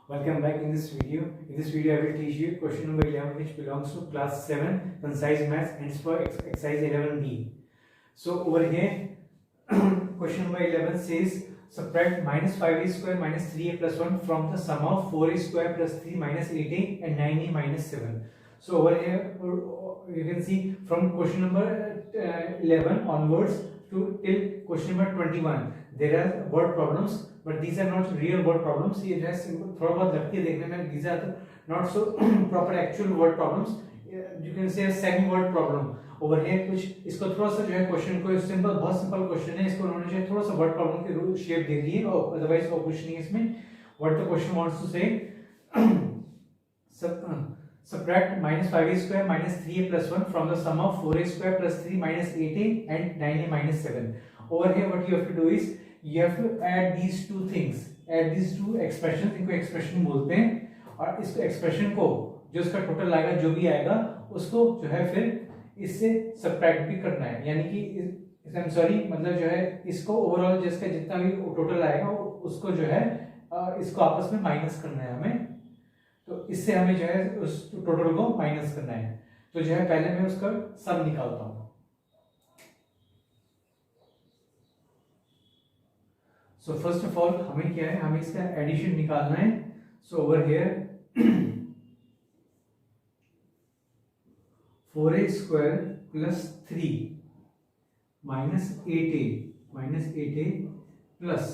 Welcome back in this video. In this video, I will teach you question number 11, which belongs to class 7, concise maths, and it's for exercise 11b. So over here, question number 11 says subtract minus 5a square minus 3a plus 1 from the sum of 4a square plus 3 minus 8a and 9a minus 7. So over here, you can see from question number 11 onwards to till question number 21, there are word problems. But these are not real word problems. ये जो है थोड़ा बहुत लगती है देखने में, these are not so proper actual word problems. You can say semi word problem. Over here कुछ इसको थोड़ा सा जो है क्वेश्चन को सिंपल, बहुत सिंपल क्वेश्चन है, इसको उन्होंने जो है थोड़ा सा वर्ड प्रॉब्लम के रूप शेप दे दी है, और अदरवाइज और कुछ नहीं है इसमें. What the question wants to say? Subtract minus 5a square minus 3a plus 1 from the sum of 4a square plus 3 minus 8a and 9a minus 7. Over here what you have to do is you have to add these two things, add these two expressions. इनको expression बोलते हैं, और इस expression को जो इसका total आएगा, जो भी आएगा उसको जो है फिर इससे subtract भी करना है, यानी कि सॉरी मतलब जो है इसको ओवरऑल जिसका जितना भी टोटल आएगा उसको जो है इसको आपस में माइनस करना है हमें. तो इससे हमें जो है उस टोटल को माइनस करना है. तो जो है पहले मैं उसका सब निकालता हूँ. So first of all हमें क्या है, हमें इसका एडिशन निकालना है. So over here 4a square plus 3 minus 8a plus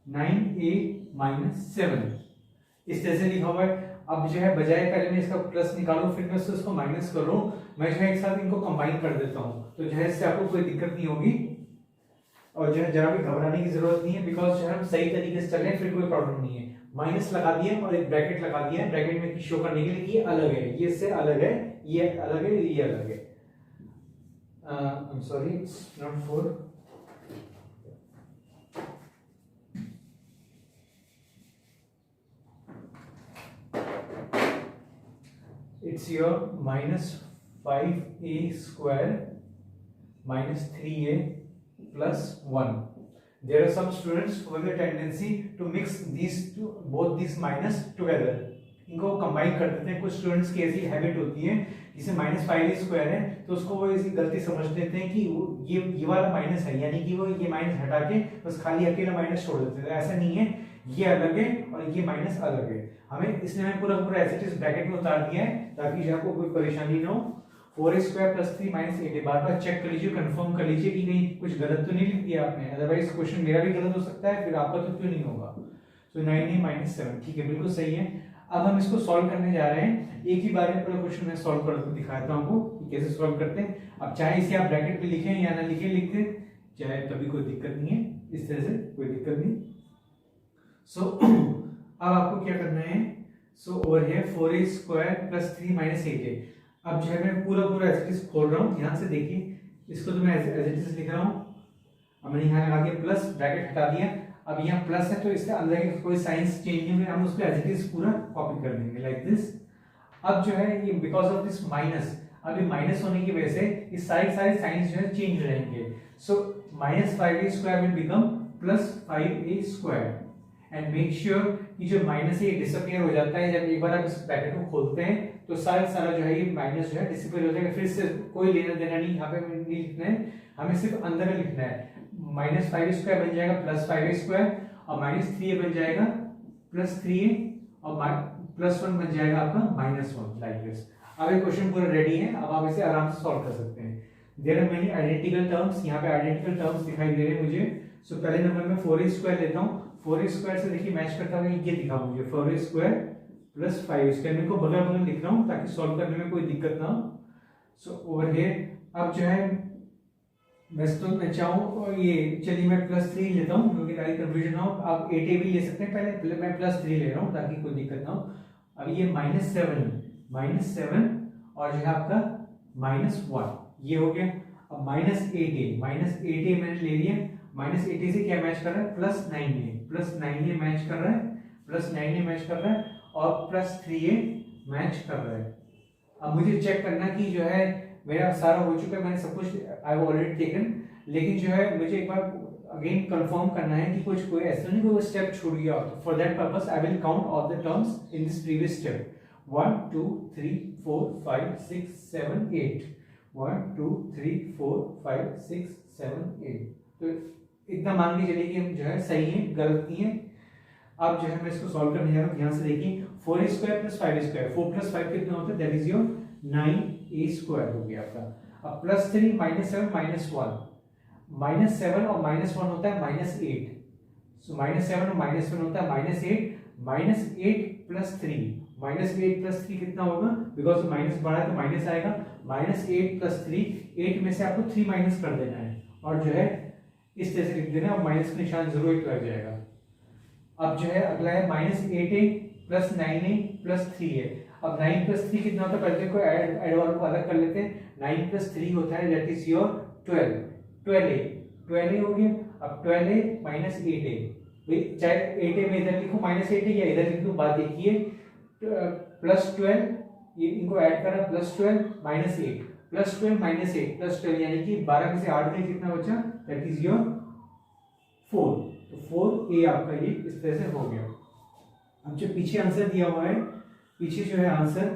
9a minus 7 इस तरह से लिखा हुआ है. अब जो है बजाय पहले मैं इसका प्लस निकालूं फिर मैं उसको माइनस करूं, मैं जो है एक साथ इनको कंबाइन कर देता हूं. तो जो है इससे आपको कोई दिक्कत नहीं होगी और जो है जरा भी घबराने की जरूरत नहीं है, बिकॉज जो है हम सही तरीके से चल रहे हैं, फिर कोई प्रॉब्लम नहीं है. माइनस लगा दिया और एक ब्रैकेट लगा दिया है, ब्रैकेट में शो करने के लिए ये अलग है, ये इससे अलग है, ये अलग है, ये अलग है. I am sorry, it's not 4. It's your minus 5a square minus 3a plus 1. There are some students who have a tendency to mix both these minus together. इनको कंबाइन कर देते हैं. कुछ स्टूडेंट्स की ऐसी हैबिट होती है, जिसे माइनस 5a स्क्वायर है तो उसको वो ऐसी गलती समझ लेते हैं कि ये वाला माइनस है, यानी कि वो ये माइनस हटा के बस खाली अकेला माइनस छोड़ देते हैं. ऐसा नहीं है, ये अलग है और ये माइनस अलग है. हमें इसने हमें पूरा एज इट इज ब्रैकेट में उतार दिया है ताकि जो आपको कोई परेशानी ना हो. 4a square plus 3 minus 8a. बार बार चेक कर लीजिए, कंफर्म कर लीजिए कि नहीं कुछ गलत तो नहीं लिख दिया आपने, अदरवाइज क्वेश्चन मेरा भी गलत हो सकता है, फिर आपका तो क्यों नहीं होगा. सो 9a माइनस 7 ठीक है, बिल्कुल सही है. अब हम इसको सॉल्व करने जा रहे हैं. एक ही बार में पूरा क्वेश्चन मैं सॉल्व करके दिखाता हूं आपको कि कैसे सॉल्व करते हैं. अब चाहे इसे आप ब्रैकेट में लिखें या ना लिखें, लिखते चाहे तभी कोई दिक्कत नहीं है, इस तरह से कोई दिक्कत नहीं. सो अब आपको क्या करना है. So over here 4a square plus 3 minus 8a. अब जो है मैं पूरा एज इट इज खोल रहा हूँ, ध्यान से देखिए. इसको तो मैं एज इट इज लिख रहा हूँ. अब मैंने यहाँ लगा के प्लस, ब्रैकेट हटा दिया. अब यहाँ प्लस है तो इसके अंदर की कोई साइंस चेंज नहीं है, हम उसको एज इट इज पूरा कॉपी कर देंगे लाइक दिस. अब जो है ये बिकॉज ऑफ दिस माइनस, अब ये माइनस होने की वजह से ये सारे साइंस जो है चेंज रहेंगे. So minus 5a square will become plus 5a square. And make sure कि जो माइनस है ये डिसअपियर हो जाता है. जब एक बार आप इस ब्रैकेट को खोलते हैं तो सारा जो है ये माइनस जो है डिसअपियर हो जाएगा. फिर से कोई लेना देना नहीं, यहाँ पे नहीं लिखना है, हमें सिर्फ अंदर में लिखना है. माइनस 5a स्क्वायर बन जाएगा प्लस 5a स्क्वायर, और माइनस 3a बन जाएगा प्लस 3a, और प्लस 1 बन जाएगा आपका माइनस 1 लाइक दिस. अब ये क्वेश्चन पूरा रेडी है, अब आप इसे आराम से सॉल्व कर सकते हैं. There are many identical terms, यहाँ पे आइडेंटिकल टर्म्स दिखाई दे रहे हैं मुझे. सो पहले नंबर में 4a स्क्वायर लेता हूँ. 4a स्क्वायर से देखिए मैच करता हुआ ये दिखा मुझे 4a square plus 5a square. मैं इनको बगल बगल लिख रहा हूँ ताकि सॉल्व करने में कोई दिक्कत ना हो. सो ओवर हियर अब जो है मैं चाहूँ ये चलिए मैं प्लस 3 लेता हूँ क्योंकि ताकि कंफ्यूजन ना हो. आप 8a भी ले सकते हैं, पहले मैं प्लस 3 ले रहा हूँ ताकि कोई दिक्कत ना हो. अब ये माइनस 7 और जो है आपका माइनस 1 ये हो गया. अब माइनस 8a मैंने ले लिया. माइनस 8a से क्या मैच कर रहा है, प्लस 9a मैच कर रहा है, प्लस 9a मैच कर रहा है, और प्लस 3a मैच कर रहा है. अब मुझे चेक करना कि जो है मेरा सारा हो चुका है, मैंने सब कुछ आई हैव ऑलरेडी टेकन, लेकिन जो है मुझे एक बार अगेन कंफर्म करना है कि कुछ कोई ऐसा नहीं कोई स्टेप छूट गया हो. For that purpose I will count all the terms in this previous step. 1 2 3 4 5 6 7 8. 1 2 3 4 5 6 7 8. तो इतना मान के चलिए कि हम जो है सही है, गलत नहीं है. अब जो है मैं इसको सॉल्व करने जा रहा हूँ. ध्यान से देखिए 4a square plus 5a square. 4 plus 5 कितना होता है? That is your 9a square हो गया आपका. अब प्लस 3 माइनस 7 माइनस 1. माइनस 7 और माइनस 1 होता है माइनस 8. सो माइनस 7 और माइनस 1 होता है minus 8. Minus 8 plus 3. Minus 8 plus 3 कितना होगा? बिकॉज माइनस बढ़ा है तो माइनस आएगा. Minus 8 plus 3. 8 में से आपको 3 माइनस कर देना है और जो है इस तरह से लिख देना. अब माइनस का निशान जरूर एक लग जाएगा. अब जो है अगला है minus 8a plus 9a plus 3a. अब 9 प्लस 3 कितना होता है? पहले को ऐड वालों को अलग कर लेते हैं. 9 प्लस 3 होता है दैट इज योर 12. 12a हो गया. अब 12a माइनस 8a. भाई चाहे 8a में इधर लिखो माइनस 8a या इधर लिख दो, बात एक ही है. प्लस 12 ये इनको ऐड करा plus 12 minus 8 plus 12 minus 8 plus 12 यानी कि 12 में से 8 गए कितना बचा? That is your 4. तो 4a आपका ये इस तरह से हो गया. अब जो पीछे आंसर दिया हुआ है, पीछे जो है answer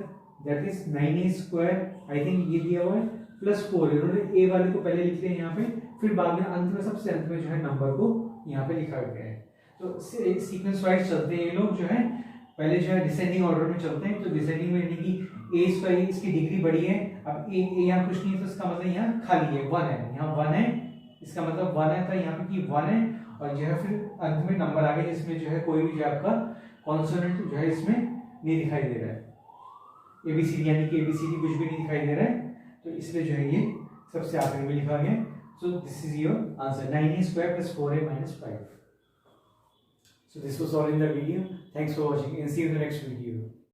that is 9a square. I think ये दिया हुआ है प्लस 4. इन्होंने a वाले को पहले लिख लिया यहाँ पे, फिर बाद में अंत में सबसे अंत में जो है नंबर को यहाँ पे लिखा गया है. तो सीक्वेंस वाइज चलते हैं ये लोग जो है. पहले जो है डिसेंडिंग ऑर्डर में चलते हैं. तो डिसेंडिंग में यानी कि a स्क्वायर इसकी डिग्री बड़ी है. अब a यहाँ कुछ नहीं है तो इसका मतलब यहाँ खाली है, 1 है. यहाँ 1 है, इसका मतलब 1 है. तो यहाँ पे कि 1 है और जो है फिर अंत में नंबर आ गया जिसमें जो है कोई भी जो आपका कॉन्सोनेंट जो है इसमें नहीं दिखाई दे रहा है. एबीसीडी यानी कि एबीसीडी कुछ भी नहीं दिखाई दे रहा है. तो इसलिए जो है ये सबसे आखिर में लिखा गया. So this is your answer 9a square plus 4a minus 5. So this was all in the video. Thanks for watching and see you in the next video.